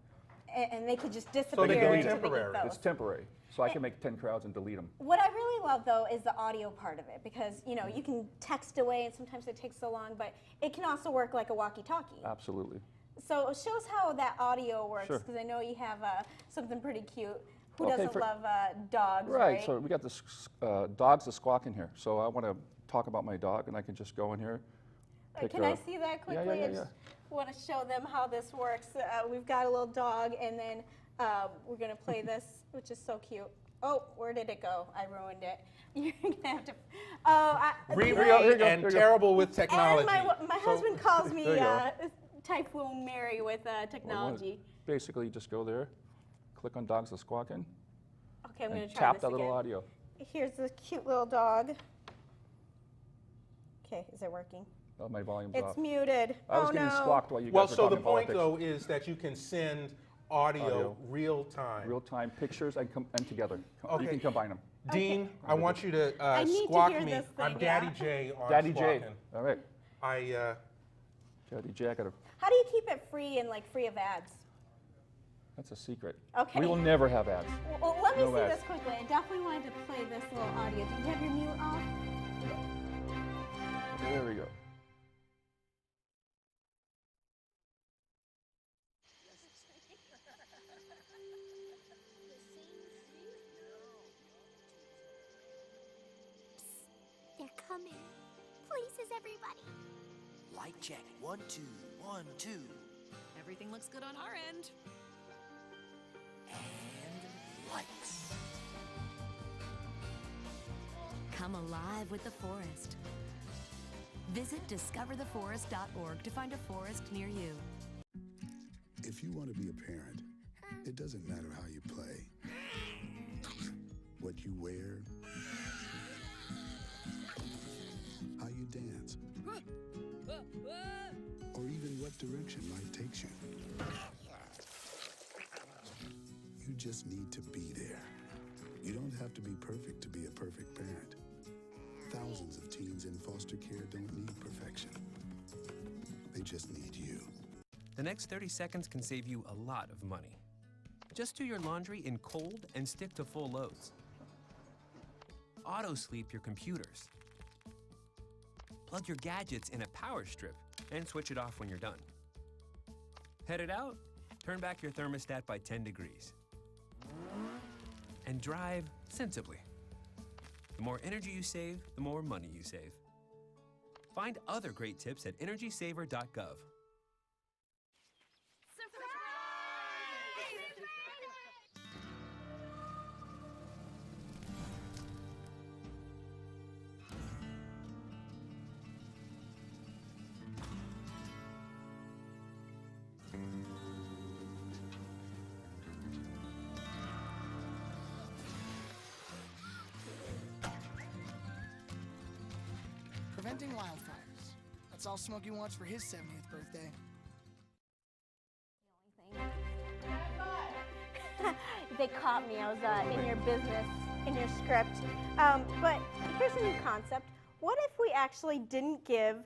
And they could just disappear. So they can be into temporary. the It's temporary. So I can make 10 crowds and delete them. What I really love though is the audio part of it, because you know you can text away and sometimes it takes so long, but it can also work like a walkie-talkie. Absolutely. So show us how that audio works, Sure. because I know you have something pretty cute. Who doesn't love dogs, right? So we got this dogs that squawk in here. So I want to talk about my dog, and I can just go in here. Can I see that quickly? Yeah. I just want to show them how this works. We've got a little dog, and then we're going to play this, which is so cute. Oh, where did it go? I ruined it. You're going to have to... and terrible with technology. And my husband calls me Typhoon Mary with technology. Basically, just go there, click on dogs that squawk in. Okay, I'm going to try tap this that again. little audio. Here's this cute little dog. Okay, is it working? Oh, my volume's It's off. muted. I was oh getting no. squawked while you guys Well, were so the talking point, politics. though, is that you can send audio real time. Real time pictures and together. Okay. You can combine them. Dean, I want you to I need to squawk hear me. this thing, I'm yeah. Daddy J on Daddy squawking. J. All right. Daddy J, I gotta. How do you keep it free and like free of ads? That's a secret. Okay. We will never have ads. Well, let me No see ads. this quickly. I definitely wanted to play this little audio. Do you have your mute off? There we go. They're coming. Places, everybody. Light check. 1, 2, 1, 2. Everything looks good on our end. And lights. Come alive with the forest. Visit discovertheforest.org to find a forest near you. If you want to be a parent, it doesn't matter how you play, what you wear, how you dance, or even what direction life takes you. You just need to be there. You don't have to be perfect to be a perfect parent. Thousands of teens in foster care don't need perfection. They just need you. The next 30 seconds can save you a lot of money. Just do your laundry in cold and stick to full loads. Auto-sleep your computers. Plug your gadgets in a power strip and switch it off when you're done. Headed out? Turn back your thermostat by 10 degrees. And drive sensibly. The more energy you save, the more money you save. Find other great tips at energysaver.gov. Preventing wildfires. That's all Smokey wants for his 70th birthday. They caught me. I was in your business, in your script. But here's a new concept. What if we actually didn't give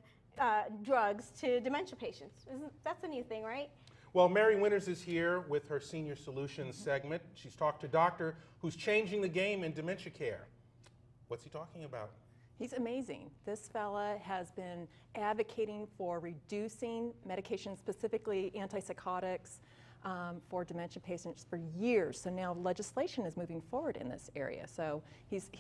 drugs to dementia patients? That's a new thing, right? Well, Mary Winters is here with her Senior Solutions segment. She's talked to a doctor who's changing the game in dementia care. What's he talking about? He's amazing. This fella has been advocating for reducing medication, specifically antipsychotics, for dementia patients for years. So now legislation is moving forward in this area. So he's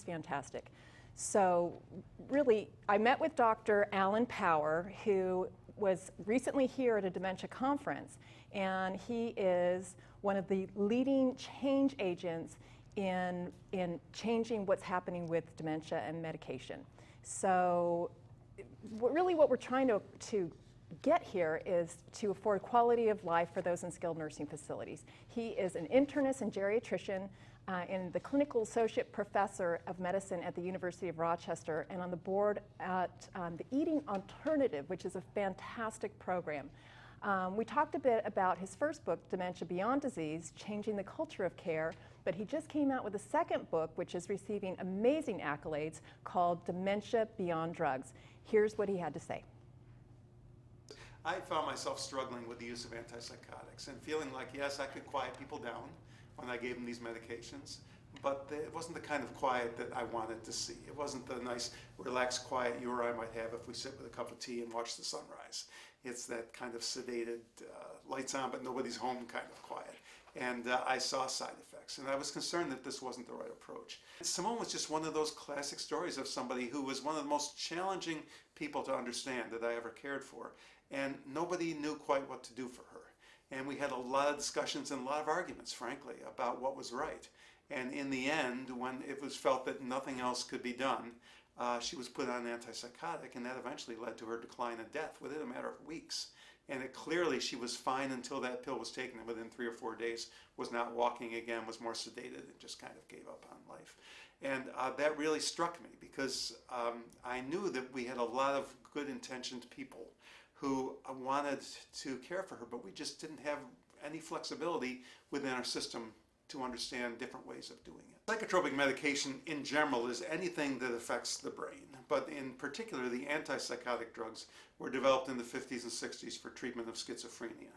fantastic. So really, I met with Dr. Alan Power, who was recently here at a dementia conference, and he is one of the leading change agents in changing what's happening with dementia and medication. So really what we're trying to get here is to afford quality of life for those in skilled nursing facilities. He is an internist and geriatrician and the clinical associate professor of medicine at the University of Rochester, and on the board at the Eating Alternative, which is a fantastic program. We talked a bit about his first book, Dementia Beyond Disease, Changing the Culture of Care, but he just came out with a second book, which is receiving amazing accolades, called Dementia Beyond Drugs. Here's what he had to say. I found myself struggling with the use of antipsychotics and feeling like, yes, I could quiet people down when I gave them these medications, but it wasn't the kind of quiet that I wanted to see. It wasn't the nice, relaxed quiet you or I might have if we sit with a cup of tea and watch the sunrise. It's that kind of sedated, lights on but nobody's home kind of quiet. And I saw side effects, and I was concerned that this wasn't the right approach. Simone was just one of those classic stories of somebody who was one of the most challenging people to understand that I ever cared for, and nobody knew quite what to do for her. And we had a lot of discussions and a lot of arguments, frankly, about what was right. And in the end, when it was felt that nothing else could be done, she was put on an antipsychotic, and that eventually led to her decline and death within a matter of weeks. And clearly she was fine until that pill was taken, and within 3 or 4 days was not walking again, was more sedated, and just kind of gave up on life. And that really struck me because I knew that we had a lot of good intentioned people who wanted to care for her, but we just didn't have any flexibility within our system to understand different ways of doing it. Psychotropic medication in general is anything that affects the brain, but in particular the antipsychotic drugs were developed in the 50s and 60s for treatment of schizophrenia.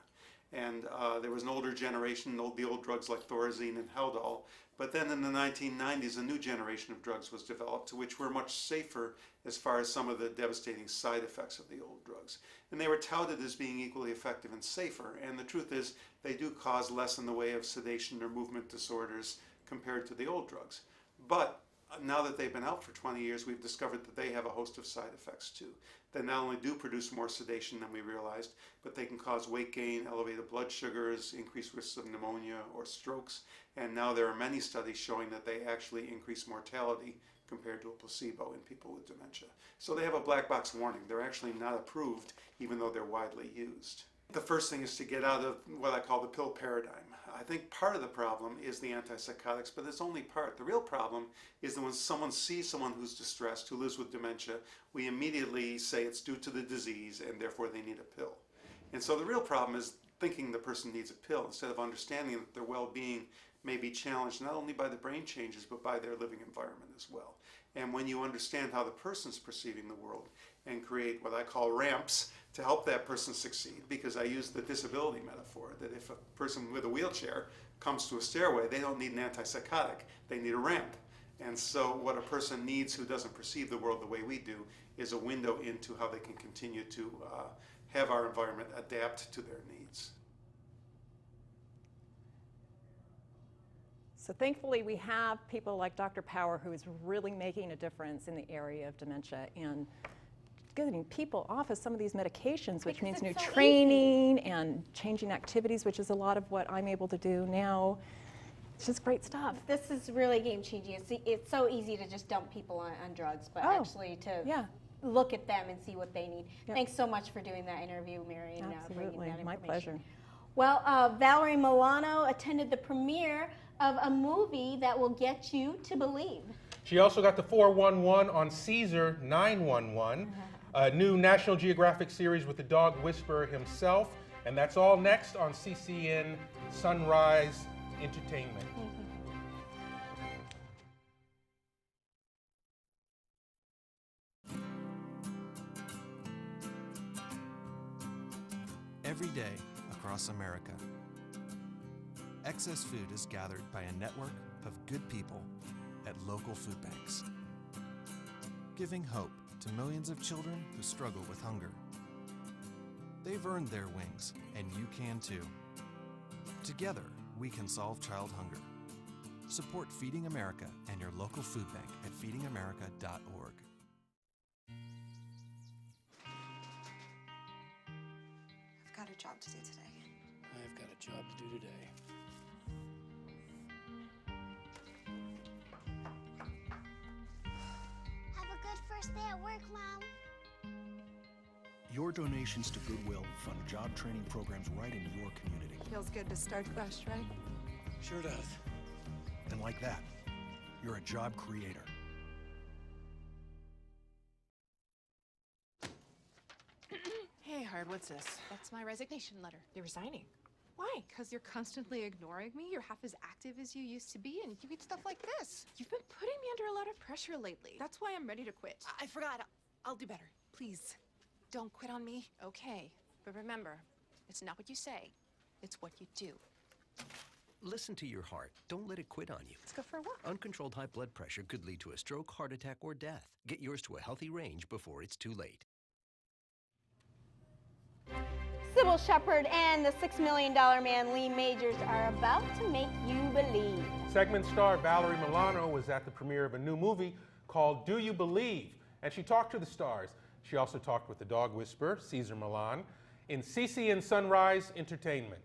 And there was an older generation, the old drugs like Thorazine and Haldol, but then in the 1990s a new generation of drugs was developed which were much safer as far as some of the devastating side effects of the old drugs. And they were touted as being equally effective and safer, and the truth is they do cause less in the way of sedation or movement disorders compared to the old drugs. But now that they've been out for 20 years, we've discovered that they have a host of side effects too. They not only do produce more sedation than we realized, but they can cause weight gain, elevated blood sugars, increased risks of pneumonia or strokes, and now there are many studies showing that they actually increase mortality compared to a placebo in people with dementia. So they have a black box warning. They're actually not approved, even though they're widely used. The first thing is to get out of what I call the pill paradigm. I think part of the problem is the antipsychotics, but it's only part. The real problem is that when someone sees someone who's distressed, who lives with dementia, we immediately say it's due to the disease and therefore they need a pill. And so the real problem is thinking the person needs a pill instead of understanding that their well-being may be challenged not only by the brain changes but by their living environment as well. And when you understand how the person's perceiving the world and create what I call ramps to help that person succeed, because I use the disability metaphor, that if a person with a wheelchair comes to a stairway, they don't need an antipsychotic, they need a ramp. And so what a person needs who doesn't perceive the world the way we do is a window into how they can continue to have our environment adapt to their needs. So thankfully we have people like Dr. Power who is really making a difference in the area of dementia and getting people off of some of these medications, which means new training and changing activities, which is a lot of what I'm able to do now. It's just great stuff. This is really game-changing. It's so easy to just dump people on drugs, but actually to look at them and see what they need. Yep. Thanks so much for doing that interview, Mary, and bringing that information. My pleasure. Well, Valerie Milano attended the premiere of a movie that will get you to believe. She also got the 411 on Caesar 911, a new National Geographic series with the dog whisperer himself, and that's all next on CCN Sunrise Entertainment. Every day across America, excess food is gathered by a network of good people at local food banks, giving hope to millions of children who struggle with hunger. They've earned their wings, and you can too. Together, we can solve child hunger. Support Feeding America and your local food bank at feedingamerica.org. I've got a job to do today. I've got a job to do today. Have a good first day at work, Mom. Your donations to Goodwill fund job training programs right in your community. Feels good to start fresh, right? Sure does. And like that, you're a job creator. Hey, Hard, what's this? That's my resignation letter. You're resigning? Why? Because you're constantly ignoring me. You're half as active as you used to be, and you eat stuff like this. You've been putting me under a lot of pressure lately. That's why I'm ready to quit. I forgot. I'll do better. Please, don't quit on me. Okay, but remember, it's not what you say. It's what you do. Listen to your heart. Don't let it quit on you. Let's go for a walk. Uncontrolled high blood pressure could lead to a stroke, heart attack, or death. Get yours to a healthy range before it's too late. Sybil Shepherd and the $6 Million Man Lee Majors are about to make you believe. Segment star Valerie Milano was at the premiere of a new movie called Do You Believe? And she talked to the stars. She also talked with the dog whisperer, Caesar Milan, in Ccn Sunrise Entertainment.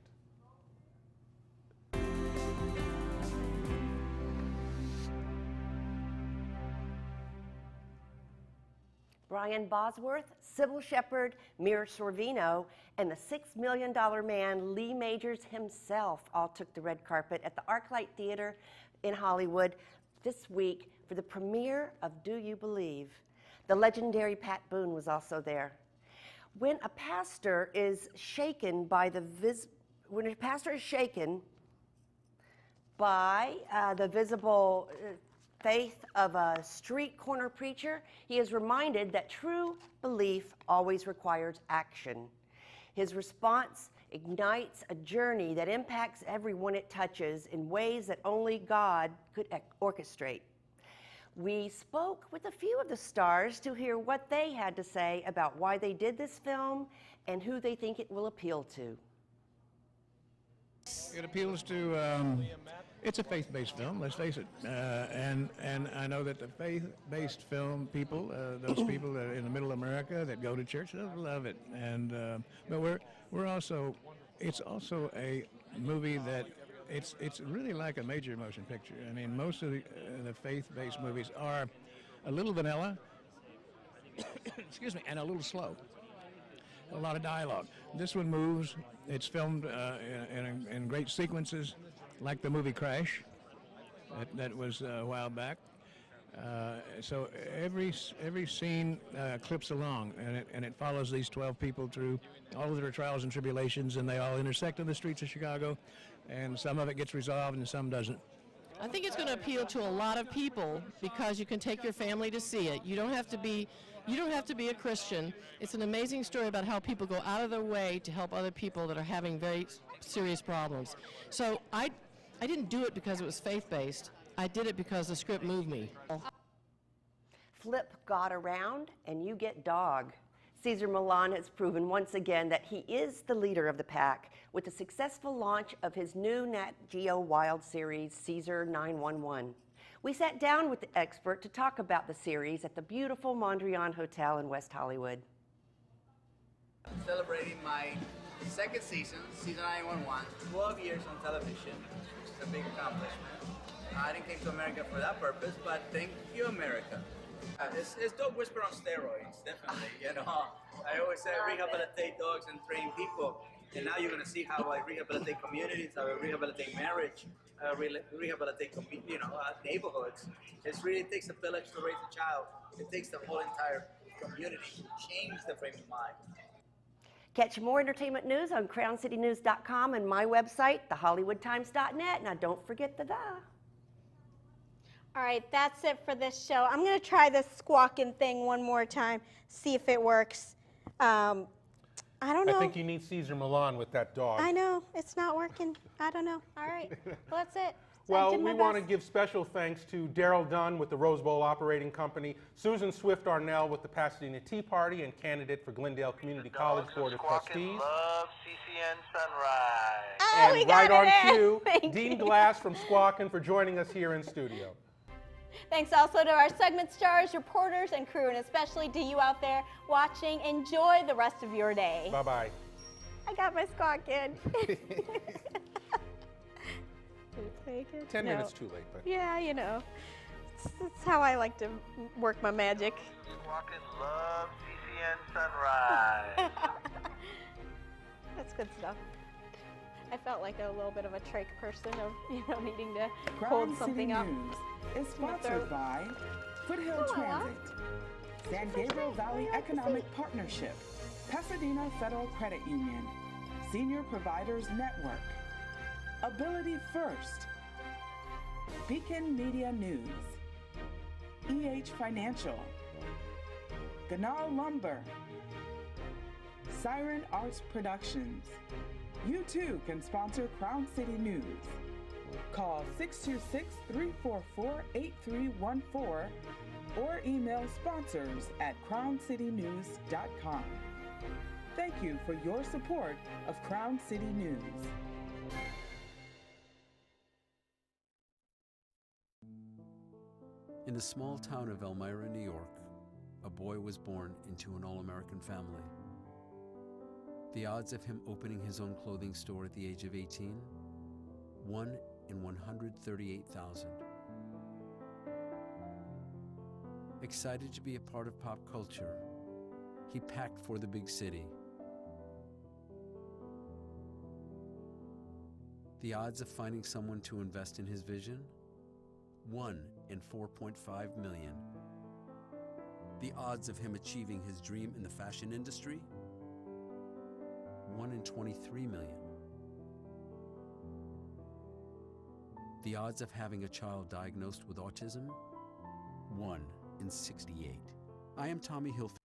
Brian Bosworth, Sybil Shepherd, Mira Sorvino, and the $6 million man Lee Majors himself all took the red carpet at the ArcLight Theater in Hollywood this week for the premiere of Do You Believe? The legendary Pat Boone was also there. When a pastor is shaken by the visible faith of a street corner preacher, he is reminded that true belief always requires action. His response ignites a journey that impacts everyone it touches in ways that only God could orchestrate. We spoke with a few of the stars to hear what they had to say about why they did this film and who they think it will appeal to. It appeals to, it's a faith-based film, let's face it. And I know that the faith-based film people, those people that are in the middle of America that go to church, they'll love it. And, but we're also, it's also a movie that it's really like a major motion picture. I mean, most of the faith-based movies are a little vanilla, excuse me, and a little slow. A lot of dialogue. This one moves. It's filmed in great sequences, like the movie Crash, that was a while back. So every scene clips along, and it follows these 12 people through all of their trials and tribulations, and they all intersect on the streets of Chicago, and some of it gets resolved and some doesn't. I think it's going to appeal to a lot of people because you can take your family to see it. You don't have to be a Christian. It's an amazing story about how people go out of their way to help other people that are having very serious problems. So I didn't do it because it was faith-based. I did it because the script moved me. Flip God around and you get dog. Cesar Millan has proven once again that he is the leader of the pack with the successful launch of his new Nat Geo Wild series, Caesar 911. We sat down with the expert to talk about the series at the beautiful Mondrian Hotel in West Hollywood. Celebrating my second season, Season 911, 12 years on television, which is a big accomplishment. I didn't came to America for that purpose, but thank you, America. It's Dog Whisperer on steroids, definitely. You know, I always say rehabilitate dogs and train people, and now you're going to see how I rehabilitate communities, how I rehabilitate marriage, rehabilitate neighborhoods. It really takes a village to raise a child. It takes the whole entire community to change the frame of mind. Catch more entertainment news on crowncitynews.com and my website, thehollywoodtimes.net. Now don't forget the. All right, that's it for this show. I'm going to try this squawking thing one more time, see if it works. I don't know. I think you need Cesar Millan with that dog. I know. It's not working. I don't know. All right. Well, that's it. Well, we want to give special thanks to Daryl Dunn with the Rose Bowl Operating Company, Susan Swift Arnell with the Pasadena Tea Party and candidate for Glendale Community College Board of Trustees. Love Ccn Sunrise. Oh, And we got right it on in. cue, Thank Dean you. Glass from Squawkin' for joining us here in studio. Thanks also to our segment stars, reporters, and crew, and especially to you out there watching. Enjoy the rest of your day. Bye-bye. I got my squawk in. Did it play again? 10 No. minutes too late, but. Yeah, you know. It's how I like to work my magic. Squawkin' love Ccn Sunrise. That's good stuff. I felt like a little bit of a trach person of, needing to Crown hold City something up. News is sponsored by Foothill Transit, San Gabriel Valley Economic Partnership, Pasadena Federal Credit Union, Senior Providers Network, Ability First, Beacon Media News, EH Financial, Ganal Lumber, Siren Arts Productions. You too can sponsor Crown City News. Call 626-344-8314 or email sponsors at crowncitynews.com. Thank you for your support of Crown City News. In the small town of Elmira, New York, a boy was born into an all-American family. The odds of him opening his own clothing store at the age of 18? 1 in 138,000. Excited to be a part of pop culture, he packed for the big city. The odds of finding someone to invest in his vision? 1 in 4.5 million. The odds of him achieving his dream in the fashion industry? 1 in 23 million. The odds of having a child diagnosed with autism? 1 in 68. I am Tommy Hilfiger.